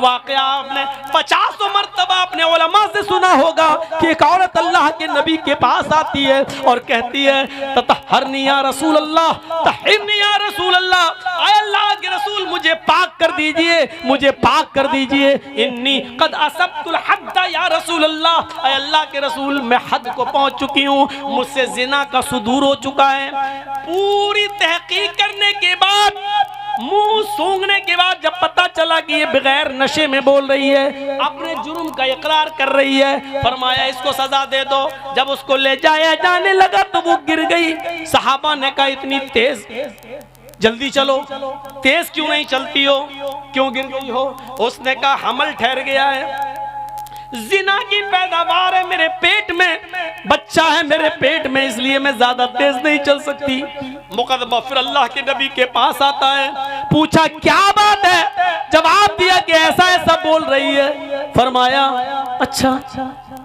वाकया आपने 50 मरतबा अपने उलमा से सुना होगा कि एक औरत अल्लाह के नबी के पास आती है और कहती है ततहरनी या रसूल अल्लाह, तहरनी या रसूल अल्लाह, आए अल्लाह के रसूल मुझे पाक कर दीजिए, मुझे पाक कर दीजिए। इन्नी कद असब्तुल हद्द या रसूल अल्लाह, आए अल्लाह के रसूल मैं हद को पहुंच चुकी हूँ, मुझसे जिना का सुदूर हो चुका है। पूरी तहकीक करने के बाद, मुंह सूंघने के बाद जब पता चला कि ये बगैर नशे में बोल रही है, अपने जुर्म का इकरार कर रही है, फरमाया इसको सजा दे दो। जब उसको ले जाया जाने लगा तो वो गिर गई। सहाबा ने कहा इतनी तेज, जल्दी चलो, तेज क्यों नहीं चलती हो, क्यों गिर गई हो? उसने कहा हमल ठहर गया है, जिना की पैदावार है मेरे पेट में, बच्चा है मेरे पेट में, इसलिए मैं ज्यादा तेज नहीं चल सकती। मुकदमा फिर अल्लाह के नबी के पास आता है, पूछा क्या बात है, जवाब दिया कि ऐसा ऐसा बोल रही है। फरमाया अच्छा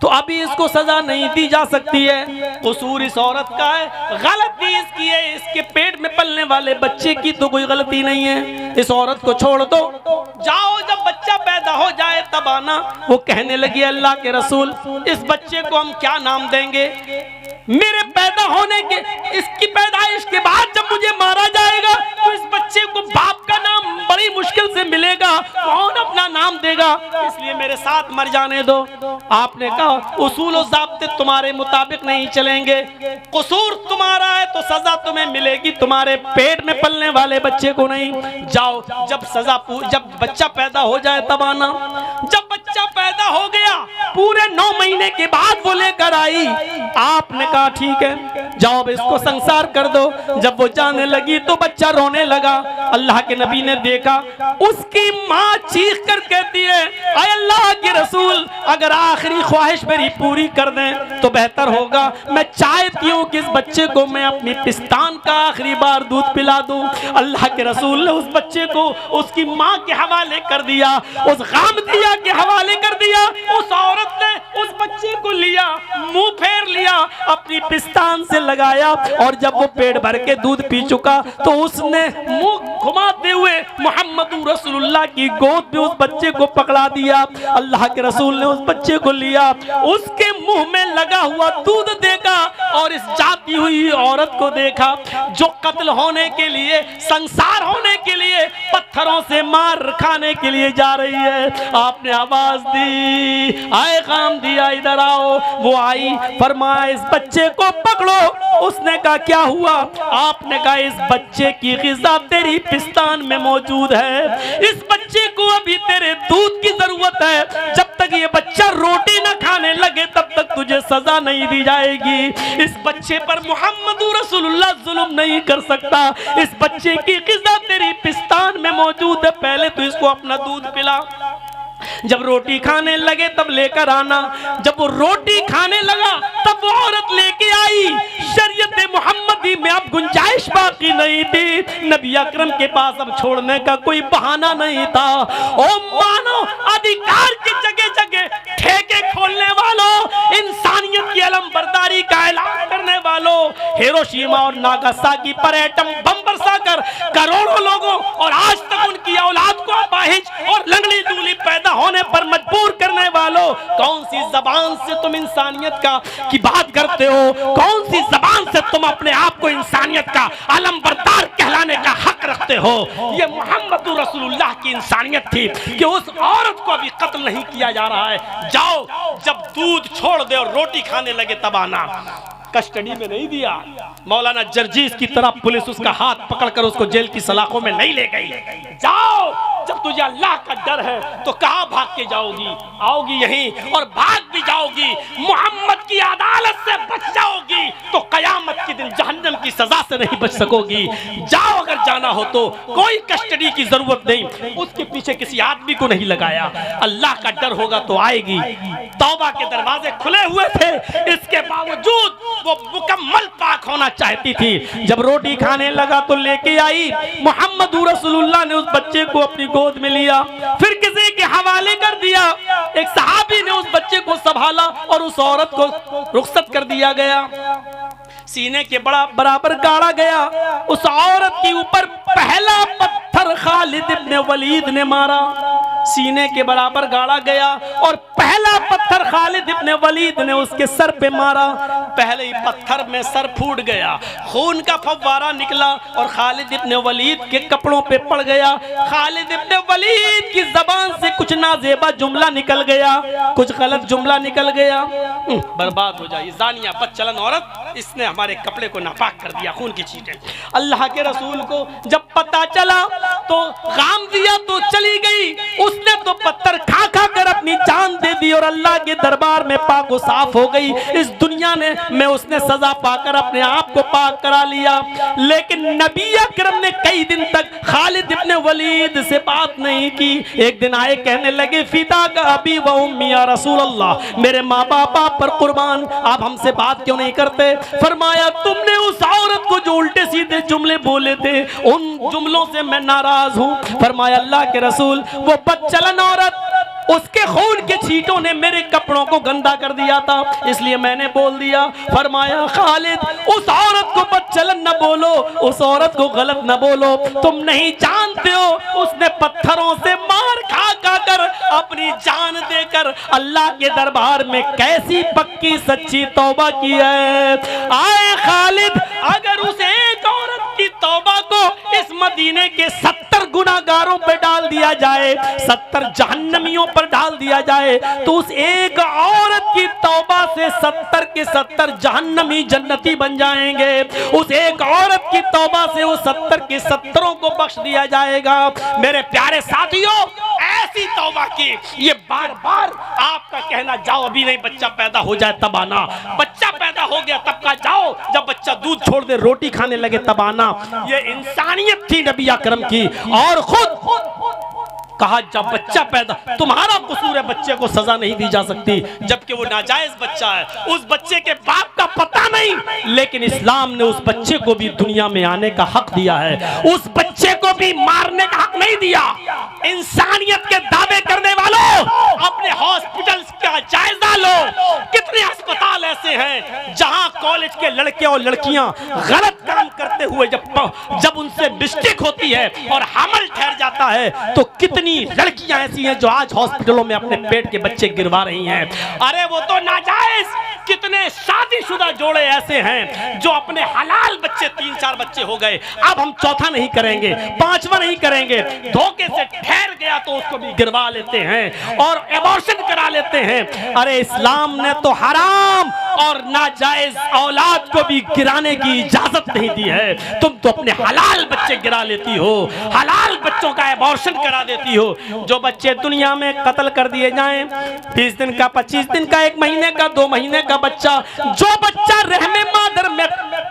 तो अभी इसको सजा नहीं दी जा सकती है, कसूर इस औरत का है, गलती इसकी है, इसके पेट में पलने वाले बच्चे की तो कोई गलती नहीं है, इस औरत को छोड़ दो, जाओ जब बच्चा पैदा हो जाए तब आना। वो कहने लगी अल्लाह के रसूल इस बच्चे को हम क्या नाम देंगे? मेरे पैदा होने के, इसकी पैदाइश के बाद जब मुझे मारा जाएगा तो इस बच्चे को बाप का नाम बड़ी मुश्किल से मिलेगा, कौन अपना नाम देगा, इसलिए मेरे साथ मर जाने दो। आपने कहा उसूल और ज़ाब्ते तुम्हारे मुताबिक नहीं चलेंगे, कसूर तुम्हारा है तो सजा तुम्हें मिलेगी, तुम्हारे पेट में पलने वाले बच्चे को नहीं। जाओ जब बच्चा पैदा हो जाए तब आना। जब बच्चा पैदा हो गया पूरे 9 महीने के बाद वो लेकर आई। आपने कहा ठीक है जाओ अब इसको संसार कर दो। जब वो जाने लगी तो बच्चा रोने लगा। अल्लाह के नबी ने देखा, उसकी माँ चीख कर कहती है अय अल्लाह के रसूल अगर आखिरी ख्वाहिश मेरी पूरी कर दें तो बेहतर होगा, मैं चाहती हूँ कि इस बच्चे को मैं अपनी पिस्तान का आखिरी बार दूध पिला दूं। अल्लाह के रसूल ने उस बच्चे को उसकी माँ के हवाले कर दिया, उस गामदिया के हवाले कर दिया। उस औरत ने उस बच्चे को लिया, मुंह फेर लिया, अपनी पिस्तान से लगाया और जब वो पेट भर के दूध पी चुका तो उसने मुंह घुमाते हुए मोहम्मद रसूलुल्लाह की गोद में उस बच्चे को पकड़ा दिया। अल्लाह के रसूल ने उस बच्चे को लिया, उसके मुंह में लगा हुआ दूध देखा और इस जाती हुई औरत को देखा जो कत्ल होने के लिए, संसार होने के लिए, पत्थरों से मार खाने के लिए जा रही है। आपने आवाज दी आए काम दिया इधर आओ। वो आई, फरमाया इस बच्चे को पकड़ो। उसने कहा क्या हुआ? आपने कहा इस बच्चे की ग़िज़ा तेरी पिस्तान में मौजूद है, इस बच्चे को अभी तेरे दूध की जरूरत है, जब तक ये बच्चा रोटी न खाने लगे तब तक तुझे सजा नहीं दी जाएगी। इस बच्चे पर मोहम्मद रसूलुल्लाह जुल्म नहीं कर सकता, इस बच्चे की ग़िज़ा तेरी पिस्तान में मौजूद है, पहले तो इसको अपना दूध पिला, जब रोटी खाने लगे तब लेकर आना। जब वो रोटी खाने लगा तब वो औरत लेके आई। शरीयत मोहम्मदी में अब गुंजाइश बाकी नहीं थी, नबी अकरम के पास अब छोड़ने का कोई बहाना नहीं था। ओ मानो अधिकार की जगह जगह ठेके खोलने वालों, इंसानियत की अलमबरदारी का ऐलान करने वालों, हिरोशिमा और नागासाकी पर एटम बम बरसाकर करोड़ों लोगों और आज तक उनकी औलाद को अपाहिज और लंगड़ी दूली पैदा होने पर मजबूर करने वालों, कौन सी जबान से तुम इंसानियत की बात करते हो? कौन सी जबान से तुम अपने आप को इंसानियत का अलमबरदार कहलाने का हक रखते हो? ये मोहम्मद रसूलुल्लाह की इंसानियत थी कि उस औरत को अभी कत्ल नहीं किया जा रहा है। जाओ जब दूध छोड़ दे और रोटी खाने लगे तब आना। कस्टडी में नहीं दिया, मौलाना जर्जीस की तरह पुलिस उसका हाथ पकड़कर उसको जेल की सलाखों में नहीं ले गई। जाओ जब तुझे अल्लाह का डर है तो कहां भाग के जाओगी? आओगी यहीं और भाग भी जाओगी, मोहम्मद की अदालत से बच जाओगी तो कयामत के दिन जहन्नम की सजा से नहीं बच सकोगी। जाओ अगर जाना हो तो, कोई कस्टडी की जरूरत नहीं, उसके पीछे किसी आदमी को नहीं लगाया, अल्लाह का डर होगा तो आएगी। तौबा के दरवाजे खुले हुए थे, इसके बावजूद वो मुकम्मल पाक होना चाहती थी। जब रोटी खाने लगा तो लेके आई, मोहम्मद रसूलुल्लाह ने उस बच्चे को अपनी गोद में लिया, फिर किसी के हवाले कर दिया। एक सहाबी ने उस बच्चे को संभाला और उस औरत को रुखसत कर दिया गया, सीने के बराबर गाड़ा गया। उस औरत के ऊपर पहला पत्थर पत्थर खालिद इब्न वलीद ने मारा, सीने के बराबर गाड़ा गया और पहला पत्थर खालिद इब्न वलीद ने उसके सर पे मारा। पहले ही पत्थर में सर फूट गया, खून का फव्वारा निकला और खालिद इब्न वलीद के कपड़ों पे पड़ गया। खालिद इब्न वलीद की जबान से कुछ नाजेबा जुमला निकल गया, कुछ गलत जुमला निकल गया। बर्बाद हो जाए जानिया बदचलन औरत, इसने हमारे कपड़े को नापाक कर दिया, खून की चीजें। अल्लाह के रसूल को जब पता चला तो गाम दिया तो चली गई, उसने तो पत्थर खा खा कर अपनी जान दे दी और अल्लाह के दरबार में पाक व साफ हो गई। इस दुनिया में उसने सजा पाकर अपने आप को पाक करा लिया। लेकिन नबी अकरम ने कई दिन तक खालिद इब्न वलीद से बात नहीं की। एक दिन आए, कहने लगे फिदा का अबी व उम्मी या रसूल अल्लाह, मेरे माँ बाप पर कुर्बान, आप हमसे बात क्यों नहीं करते? फरमाया तुमने उस औरत को जो उल्टे सीधे जुमले बोले थे, उन जुमलों से मैं नाराज हूँ। फरमाया अल्लाह के रसूल, वो बदचलन औरत, उसके खून के छींटों ने मेरे कपड़ों को गंदा कर दिया था, इसलिए मैंने बोल दिया। फरमाया खालिद, उस औरत को बदचलन न बोलो, उस औरत को गलत न बोलो, तुम नहीं जानते हो उसने पत्थरों से मार खा खा कर अपनी जान देकर अल्लाह के दरबार में कैसी पक्की सच्ची तौबा की है। आए खालिद, अगर उस एक औरत की तौबा को इस मदीने के 70 गुनाहगारों पर डाल दिया जाए, 70 जहन्नमियों पर डाल दिया जाए, तो उस एक औरत की तौबा से 70 के 70 जहन्नमी जन्नती बन जाएंगे। उस एक औरत की तौबा से वो 70 के 70 को बख्श दिया जाएगा। मेरे प्यारे साथियों, ऐसी तौबा की, ये बार बार आपका कहना जाओ अभी नहीं, बच्चा पैदा हो जाए तब आना, बच्चा पैदा हो गया तब का जाओ, जब बच्चा दूध छोड़ दे रोटी खाने लगे तब आना, ये इंसानियत थी नबी अकरम की। और खुद कहा जब बच्चा पैदा, तुम्हारा कसूर है, बच्चे को सजा नहीं दी जा सकती, जबकि वो नाजायज बच्चा है, उस बच्चे के बाप का पता नहीं, लेकिन इस्लाम ने उस बच्चे को भी दुनिया में आने का हक दिया है, उस बच्चे को भी मारने का हक नहीं दिया। इंसानियत के दावे करने वालों, अपने हॉस्पिटल का जायजा लो, कितने अस्पताल ऐसे हैं जहां कॉलेज के लड़के और लड़कियां गलत काम करते हुए जब उनसे मिस्टेक होती है और हमल ठहर जाता है, तो कितनी लड़कियां ऐसी हैं जो आज हॉस्पिटलों में अपने पेट के बच्चे गिरवा रही हैं। अरे वो तो नाजायज, कितने शादीशुदा जोड़े ऐसे हैं जो अपने हलाल बच्चे, 3-4 बच्चे हो गए, अब हम चौथा नहीं करेंगे, 5वां नहीं करेंगे, धोखे से ठहर गया तो उसको भी गिरवा लेते हैं और एबॉर्शन करा लेते हैं। अरे इस्लाम ने तो हराम और नाजायज औलाद को भी गिराने की इजाजत नहीं दी है। तुम तो अपने हलाल बच्चे गिरा लेती हो, हलाल बच्चों का एबॉर्शन करा देती हो। जो बच्चे दुनिया में कत्ल कर दिए जाएं, 20 दिन का, 25 दिन का, 1 महीने का, 2 महीने का बच्चा, जो बच्चा रहमे मादर में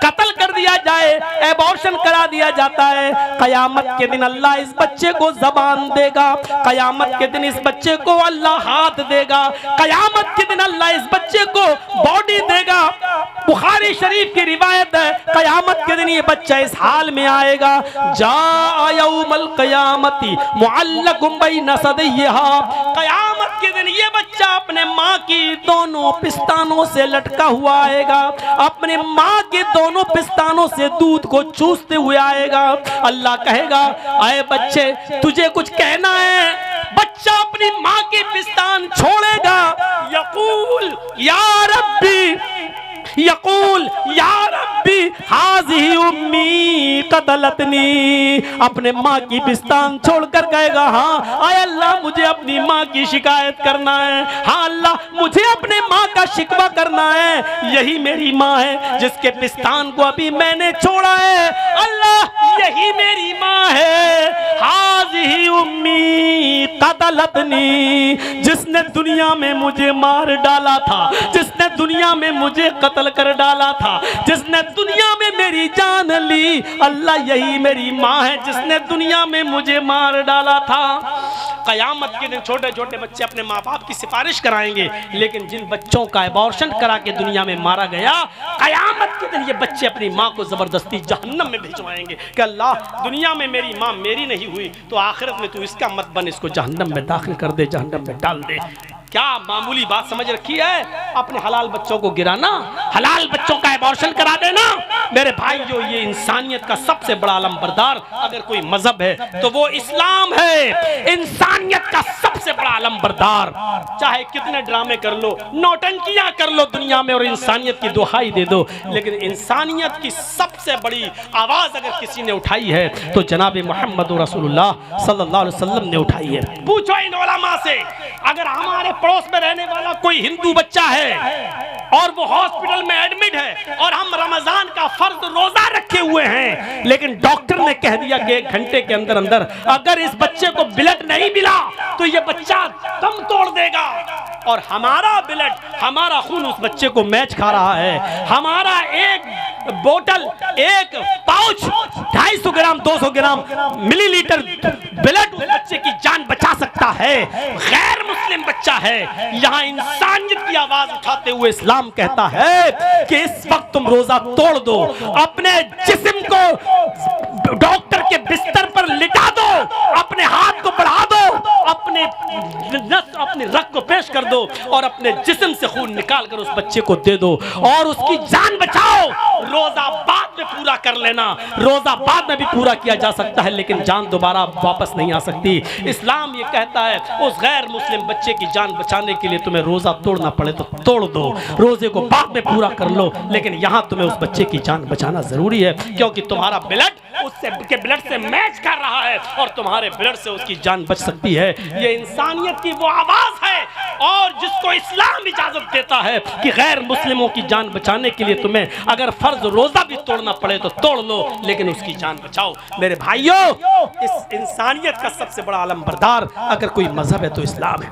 कत्ल कर दिया जाए, एबॉर्शन करा दिया जाता है, कयामत के दिन अल्लाह इस बच्चे को जबान देगा, कयामत के दिन इस बच्चे को अल्लाह हाथ देगा, कयामत के दिन अल्लाह इस बच्चे को बॉडी देगा। बुखारी शरीफ की रिवायत है, कयामत के दिन ये बच्चा इस हाल में आएगा, जा यौमल कयामती मुअल्लकुम बैन सदैहा, कयामत के दिन ये बच्चा अपने माँ की दोनों पिस्तानों से लटका हुआ आएगा, अपने माँ के दोनों पिस्तानों से दूध को चूसते हुए आएगा। अल्लाह कहेगा, आए बच्चे तुझे कुछ कहना है? बच्चा अपनी माँ की पिस्तान छोड़ेगा, यकूल या रब्बी, यकूल या रब्बी हाज़िही उम्मी क़तलतनी, अपने माँ की पिस्तान छोड़कर कहेगा, हाँ आए अल्लाह मुझे अपनी माँ की शिकायत करना है, हाँ अल्लाह मुझे अपने माँ का शिकवा करना है, यही मेरी माँ है जिसके पिस्तान को अभी मैंने छोड़ा है, अल्लाह यही मेरी माँ है, हाज़िही उम्मी क़तलतनी, जिसने दुनिया में मुझे मार डाला था, जिसने दुनिया में मुझे कत्ल कर डाला था, जिसने दुनिया में मेरी जान ली, अल्लाह यही मेरी माँ है जिसने दुनिया में मुझे मार डाला था। कयामत के दिन छोटे छोटे बच्चे अपने माँ बाप की सिफारिश कराएंगे, लेकिन जिन बच्चों का एबॉर्शन करा के दुनिया में मारा गया, कयामत के दिन ये बच्चे अपनी माँ को जबरदस्ती जहन्नम में भिजवाएंगे कि अल्लाह दुनिया में मेरी माँ मेरी नहीं हुई तो आखिरत में तू इसका मत बन, इसको जहन्नम में दाखिल कर दे, जहन्नम में डाल दे। क्या मामूली बात समझ रखी है? अपने हलाल बच्चों को गिराना, हलाल बच्चों का एबॉर्शन करा देना। मेरे भाई जो ये इंसानियत का सबसे बड़ा अलमबरदार अगर कोई मजहब है तो वो इस्लाम है। इंसानियत का सबसे बड़ा अलमबरदार, चाहे कितने ड्रामे कर लो, नौटंकियां कर लो दुनिया में और इंसानियत की दुहाई दे दो, लेकिन इंसानियत की सबसे बड़ी आवाज अगर किसी ने उठाई है तो जनाब मोहम्मद रसूलुल्लाह सल्लल्लाहु अलैहि वसल्लम ने उठाई है। पूछो इन उलमा से, अगर हमारे पड़ोस में रहने वाला कोई हिंदू बच्चा है और वो हॉस्पिटल में एडमिट है और हम रमजान का फर्ज रोजा रखे हुए हैं, लेकिन डॉक्टर ने कह दिया कि 1 घंटे के अंदर अंदर अगर इस बच्चे को ब्लड नहीं मिला तो ये बच्चा दम तोड़ देगा, और हमारा ब्लड, हमारा खून उस बच्चे को मैच खा रहा है, हमारा एक बोतल, एक पाउच 250 ग्राम 200 ग्राम मिलीलीटर ब्लड उस बच्चे की जान बचा सकता है। गैर मुस्लिम बच्चा है, यहाँ इंसानियत की आवाज उठाते हुए इस्लाम कहता है कि इस वक्त तुम रोजा तोड़ दो, अपने जिस्म को डॉक्टर के बिस्तर पर लिटा दो, अपने हाथ को बढ़ा दो, अपने रग को पेश कर दो और अपने जिस्म से खून निकाल कर उस बच्चे को दे दो और उसकी जान बचाओ। रोजा बाद में पूरा कर लेना, रोजा बाद में भी पूरा किया जा सकता है, लेकिन जान दोबारा वापस नहीं आ सकती। इस्लाम ये कहता है उस गैर मुस्लिम बच्चे की जान बचाने के लिए तुम्हें रोजा तोड़ना पड़े तो तोड़ दो, रोजे को बाद में पूरा कर लो, लेकिन यहाँ तुम्हें उस बच्चे की जान बचाना जरूरी है, क्योंकि तुम्हारा ब्लड उससे के ब्लड से मैच कर रहा है और तुम्हारे ब्लड से उसकी जान बच सकती है। ये इंसानियत की वो आवाज है और जिसको इस्लाम इजाजत देता है कि गैर मुस्लिमों की जान बचाने के लिए तुम्हें अगर फर्ज रोजा भी तोड़ना पड़े तो तोड़ लो, लेकिन उसकी जान बचाओ। मेरे भाइयों, इस इंसानियत का सबसे बड़ा अलमबरदार अगर कोई मजहब है तो इस्लाम है।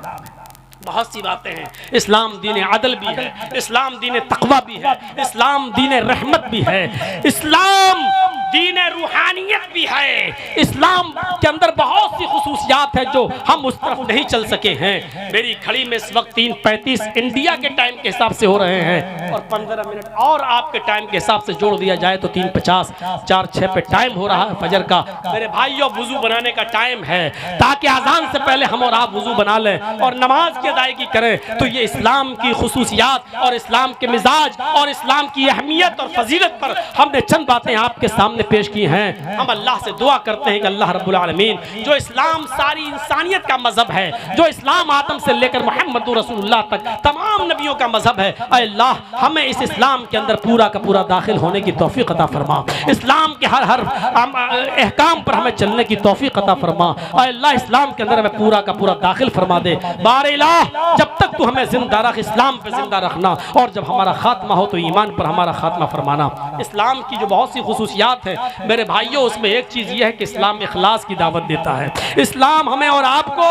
बहुत सी बातें हैं, इस्लाम दीन अदल भी है, इस्लाम दीन तक़वा भी है, इस्लाम दीन रहमत भी है, इस्लाम दीन रूहानियत भी है। इस्लाम के अंदर बहुत सी खुसूसियात है जो हम उस तरफ नहीं चल सके हैं। मेरी घड़ी में इस वक्त 3:35 इंडिया के टाइम के हिसाब से हो रहे हैं और 15 मिनट और आपके टाइम के हिसाब से जोड़ दिया जाए तो 3:50 4:06 पे टाइम हो रहा है फजर का। मेरे भाइयों, वुजू बनाने का टाइम है ताकि अजान से पहले हम और आप वुजू बना लें और नमाज की अदायगी करें। तो ये इस्लाम की खुसूसियात और इस्लाम के मिजाज और इस्लाम की अहमियत और फजीलत पर हमने चंद बातें आपके सामने पेश की हैं। हम अल्लाह से दुआ करते हैं कि अल्लाह रब्बुल आलमीन, जो इस्लाम सारी इंसानियत का मजहब है, जो इस्लाम आदम से लेकर मोहम्मद रसूलुल्लाह तक तमाम नबियों का मजहब है, अल्लाह हमें इस इस्लाम के अंदर पूरा का पूरा दाखिल होने की तौफीक अता फरमा, इस्लाम के हर अहकाम पर हमें चलने की तौफीक अता फरमा। अल्लाह इस्लाम के अंदर हमें पूरा का पूरा दाखिल फरमा दे। बार इलाह, जब तक तू हमें जिंदा रख, इस्लाम पे जिंदा रखना, और जब हमारा खात्मा हो तो ईमान पर हमारा खात्मा फरमाना। इस्लाम की जो बहुत सी खुसूसियात है मेरे भाइयों, उसमें एक चीज यह है कि इस्लाम इखलास की दावत देता है। इस्लाम हमें और आपको,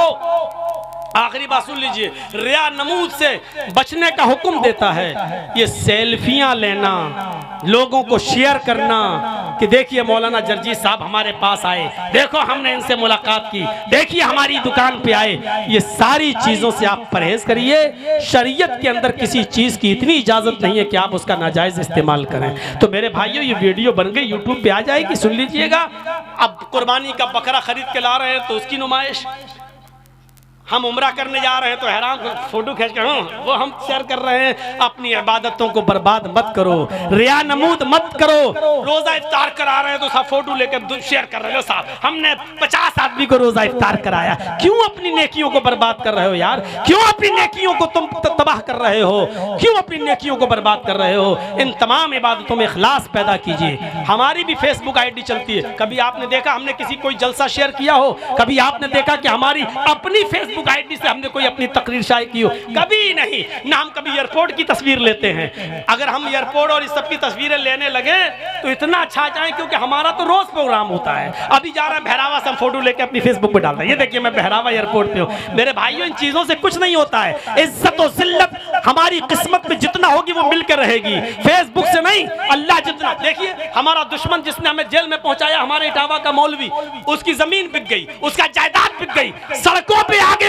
आखिरी बात सुन लीजिए, रिया नमूद से बचने का हुक्म देता है। ये सेल्फियां लेना, लोगों को शेयर करना कि देखिए मौलाना जर्जी साहब हमारे पास आए, देखो हमने इनसे मुलाकात की, देखिए हमारी दुकान पे आए, ये सारी चीजों से आप परहेज करिए। शरीयत के अंदर किसी चीज की इतनी इजाजत नहीं है कि आप उसका नाजायज इस्तेमाल करें। तो मेरे भाइयों, ये वीडियो बन गई, यूट्यूब पे आ जाएगी, सुन लीजिएगा। अब कुर्बानी का बकरा खरीद के ला रहे हैं तो उसकी नुमाइश, हम उम्रा करने जा रहे हैं तो हैरान फोटो खींच कर वो हम शेयर कर रहे हैं। अपनी इबादतों को बर्बाद मत करो, रिया नमूद मत करो। रोजा इफ्तार करा रहे हैं तो सब फोटो लेकर शेयर कर रहे हो, साहब हमने 50 आदमी को रोजा इफ्तार कराया। क्यों अपनी नेकियों को बर्बाद कर रहे हो यार? क्यों अपनी नेकियों को तुम तबाह कर रहे हो? क्यों अपनी नेकियों को बर्बाद कर रहे हो? इन तमाम इबादतों में इखलास पैदा कीजिए। हमारी भी फेसबुक आईडी चलती है, कभी आपने देखा हमने किसी कोई जलसा शेयर किया हो? कभी आपने देखा कि हमारी अपनी फेसबुक आईडी से हमने कोई अपनी तकरीर शाये की हो? कभी नहीं। ना हम कभी एयरपोर्ट की तस्वीर लेते हैं। अगर हम एयरपोर्ट और इस सब की तस्वीरें लेने लगे तो इतना अच्छा जाए, क्योंकि हमारा तो रोज प्रोग्राम होता है। अभी जा रहे हैं बहरावा से, हम फोटो लेके अपनी फेसबुक पे डालते हैं, ये देखिए मैं बहरावा एयरपोर्ट पे हूँ। मेरे भाइयों, इन चीजों से कुछ नहीं होता है। इज्जत और जिल्लत हमारी किस्मत में जितना होगी वो मिलकर रहेगी, फेसबुक से नहीं। अल्लाह जितना, देखिए हमारा दुश्मन जिसने हमें जेल में पहुंचाया, हमारे इटावा का मौलवी, उसकी जमीन बिक गई, उसका जायदाद बिक गई, सड़कों पे आ गया,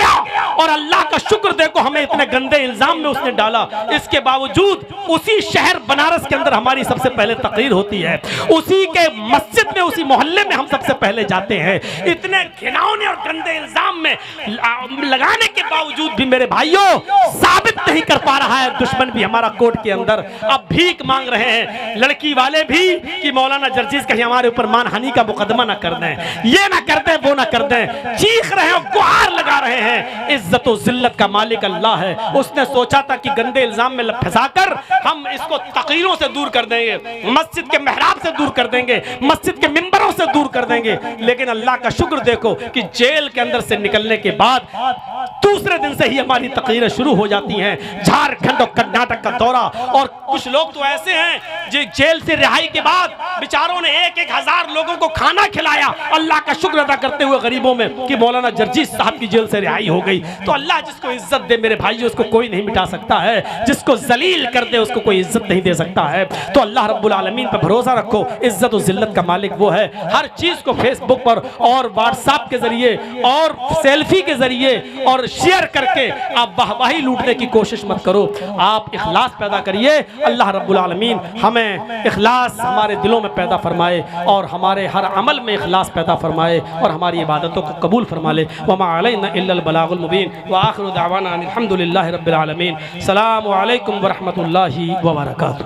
और अल्लाह का शुक्र देखो हमें इतने गंदे इल्जाम में उसने डाला। इसके बावजूद उसी शहर बनारस के अंदर हमारी सबसे पहले तकरीर होती है, उसी के मस्जिद में, उसी मोहल्ले में हम सबसे पहले जाते हैं। इतने घिनौने और गंदे इल्जाम में लगाने के बावजूद भी मेरे भाइयों, साबित साबित नहीं कर पा रहा है, दुश्मन भी हमारा कोर्ट के अंदर अब भीख मांग रहे हैं, लड़की वाले भी कि मौलाना जर्जीस कहीं हमारे ऊपर मानहानि का मुकदमा ना कर दें, ये ना कर दें, वो ना कर दें, चीख रहे हैं, गुहार लगा रहे हैं। इज्जत और जिल्लत का मालिक अल्लाह है। उसने सोचा था कि गंदे इल्जाम में फंसाकर हम इसको तकीरों से दूर कर देंगे, मस्जिद के मेहराब से दूर कर देंगे, मस्जिद के मिंबरों से दूर कर देंगे। लेकिन अल्लाह का शुक्र देखो कि जेल के अंदर से निकलने के बाद दूसरे दिन से ही हमारी तकरीरें शुरू हो जाती हैं। झारखंड और कर्नाटक का दौरा, और कुछ लोग तो ऐसे हैं जो जेल से रिहाई के बाद बेचारों ने 1-1 हजार लोगों को खाना खिलाया, अल्लाह का शुक्र अदा करते हुए गरीबों में कि मौलाना जर्जीस साहब की जेल से रिहाई हो गई। तो अल्लाह जिसको इज्जत दे मेरे भाइयों, उसको कोई नहीं मिटा सकता है, जिसको जलील कर दे उसको कोई इज्जत नहीं दे सकता है। तो अल्लाह रब्बुल आलमीन पर भरोसा रखो, इज्जत और जिल्लत का मालिक वो है। हर चीज को फेसबुक पर और व्हाट्सएप के जरिए और सेल्फी के जरिए और शेयर करके आप वाहवाही लूटने की कोशिश मत करो, आप इखलास पैदा करिए। अल्लाह रब्बुल आलमीन हमें इखलास हमारे दिलों में पैदा फरमाए और हमारे हर अमल में इखलास पैदा फरमाए और हमारी इबादतों को कबूल फरमा ले। वमा अलैना इल्लल बलागुल मुबीन व आखिरु दावाना अनिल हम्दुलिल्लाहि रब्बिल आलमीन। अस्सलामु अलैकुम व रहमतुल्लाहि व बरकातुहू।